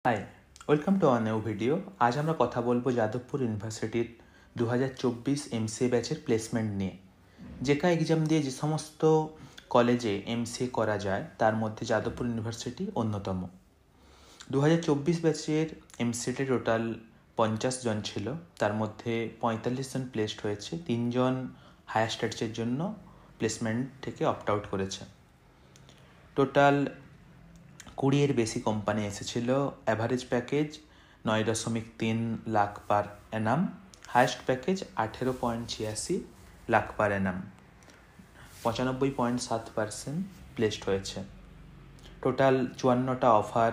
High, welcome to our new video. আজ আমরা কথা বলবো যাদবপুর ইউনিভার্সিটির 2024 এমসিএ ব্যাচের প্লেসমেন্ট নিয়ে। জেকা এক্সাম দিয়ে যে সমস্ত কলেজে এমসিএ করা যায় তার মধ্যে যাদবপুর ইউনিভার্সিটি অন্যতম। 2024 ব্যাচের এমসিএতে টোটাল 50 জন ছিল, তার মধ্যে 45 জন প্লেসড হয়েছে, 3 জন হায়ার স্টাডিজের জন্য প্লেসমেন্ট থেকে অপ্ট আউট করেছে। টোটাল 20-এর বেশি কোম্পানি এসেছিল। অ্যাভারেজ প্যাকেজ 9.3 লাখ পার অ্যানাম, হায়েস্ট প্যাকেজ 18.86 লাখ পার অ্যানাম, 95.7% প্লেসড হয়েছে। টোটাল 54টা অফার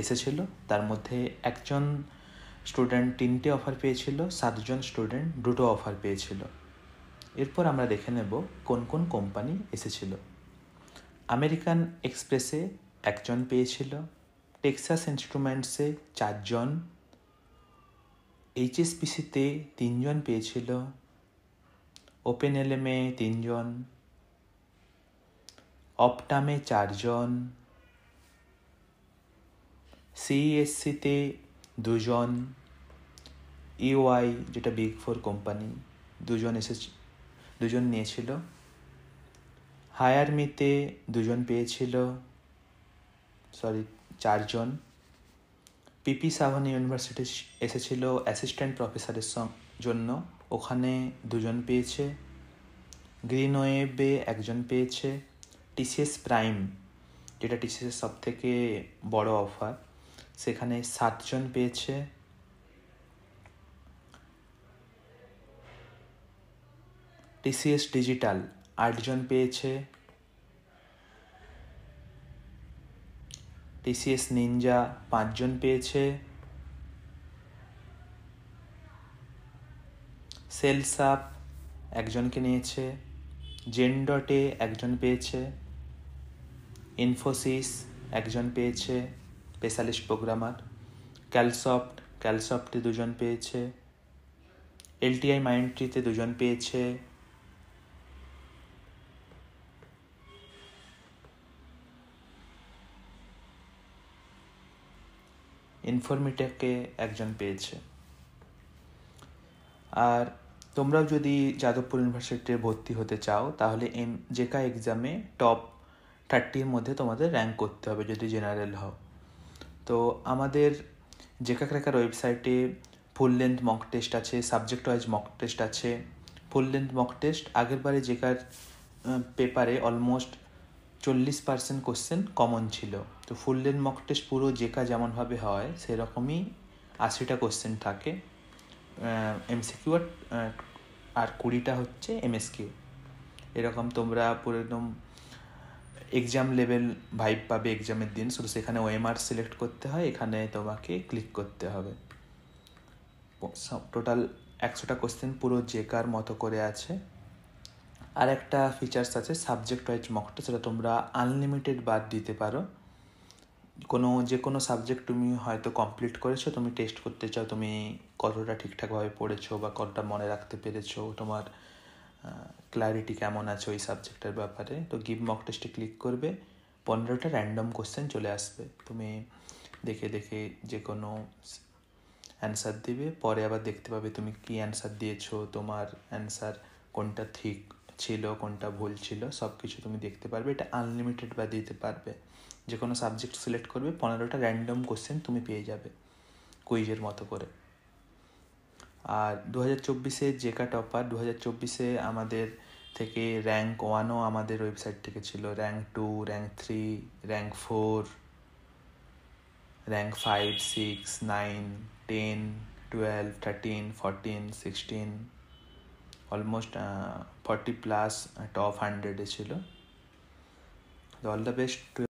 এসেছিল, তার মধ্যে একজন স্টুডেন্ট 3টে অফার পেয়েছিল, 7 জন স্টুডেন্ট 2টো অফার পেয়েছিল। এরপর আমরা দেখে নেব কোন কোন কোম্পানি এসেছিল। আমেরিকান এক্সপ্রেসে 1 জন পেয়েছিল, টেক্সাস ইনস্ট্রুমেন্টসে 4 জন, এইচএসপিসিতে 3 জন পেয়েছিল, ওপেন এলএমে 3 জন, অপটামে 4 জন, সিইএসসিতে 2 জন, ইউআই যেটা বিগ 4 কোম্পানি 2 জন নিয়েছিল, হায়ারমিতে 2 জন পেয়েছিল, 4 জন, পিপি সাভানি ইউনিভার্সিটি এসেছিল অ্যাসিস্ট্যান্ট প্রফেসরের জন্য, ওখানে 2 জন পেয়েছে, গ্রিন ওয়েবে 1 জন পেয়েছে, টিসিএস প্রাইম যেটা টিসিএস সব থেকে বড় অফার সেখানে 7 জন পেয়েছে, টিসিএস ডিজিটাল 8 জন পেয়েছে, টিসিএস নিনজা 5 জন পেয়েছে, সেলসাপ 1 জনকে নিয়েছে, জেনডটে 1 জন পেয়েছে, ইনফোসিস 1 জন পেয়েছে স্পেশালিস্ট প্রোগ্রামার, ক্যালসফটে 2 জন পেয়েছে, এলটিআই মাইন্ডট্রিতে 2 জন পেয়েছে, ইনফরমিটেকে 1 জন পেয়েছে। আর তোমরাও যদি যাদবপুর ইউনিভার্সিটিতে ভর্তি হতে চাও তাহলে জেকা এক্সামে টপ 30-র মধ্যে তোমাদের র্যাঙ্ক করতে হবে যদি জেনারেল হও। তো আমাদের জেকা ক্র্যাকার ওয়েবসাইটে ফুল লেন্থ মক টেস্ট আছে, সাবজেক্ট ওয়াইজ মক টেস্ট আছে। ফুল লেন্থ মক টেস্ট আগেরবারে জেকার পেপারে অলমোস্ট 40% কোশ্চেন কমন ছিল, তো ফুল লেন্থ মক টেস্ট পুরো জেকা যেমনভাবে হয় সেরকমই 80টা কোশ্চেন থাকে এমসিকিউ আর 20টা হচ্ছে এমএসকিউ। এরকম তোমরা পুরো একদম এক্সাম লেভেল ভাইব পাবে এক্সামের দিন, শুধু সেখানে ওএমআর সিলেক্ট করতে হয়, এখানে তোমাকে ক্লিক করতে হবে। টোটাল 100টা কোশ্চেন পুরো জেকার মতো করে আছে। আর একটা ফিচার্স আছে সাবজেক্ট ওয়াইজ মকটা, সেটা তোমরা আনলিমিটেড বার দিতে পারো। যে কোনো সাবজেক্ট তুমি হয়তো কমপ্লিট করেছো, তুমি টেস্ট করতে চাও তুমি কতটা ঠিকঠাকভাবে পড়েছো বা কতটা মনে রাখতে পেরেছো, তোমার ক্ল্যারিটি কেমন আছে ওই সাবজেক্টের ব্যাপারে, তো গিভ মক টেস্টে ক্লিক করবে, 15টা র্যান্ডম কোশ্চেন চলে আসবে, তুমি দেখে দেখে যে কোনো অ্যান্সার দিবে, পরে আবার দেখতে পাবে তুমি কি অ্যান্সার দিয়েছো, তোমার অ্যান্সার কোনটা ঠিক ছিল কোনটা ভুল ছিল সব কিছু তুমি দেখতে পারবে। এটা আনলিমিটেড বা দিতে পারবে, যে কোনো সাবজেক্ট সিলেক্ট করবে, 15টা র্যান্ডম কোশ্চেন তুমি পেয়ে যাবে কুইজের মতো করে। আর 2024-এ জেকা টপার, 2024-এ আমাদের থেকে র্যাঙ্ক 1ও আমাদের ওয়েবসাইট থেকে ছিল, rank 2, rank 3, rank 4, rank 5, 6, 9, 10, 12, 13, 14, 16, almost 40+ top 100-এ ছিল। All the best.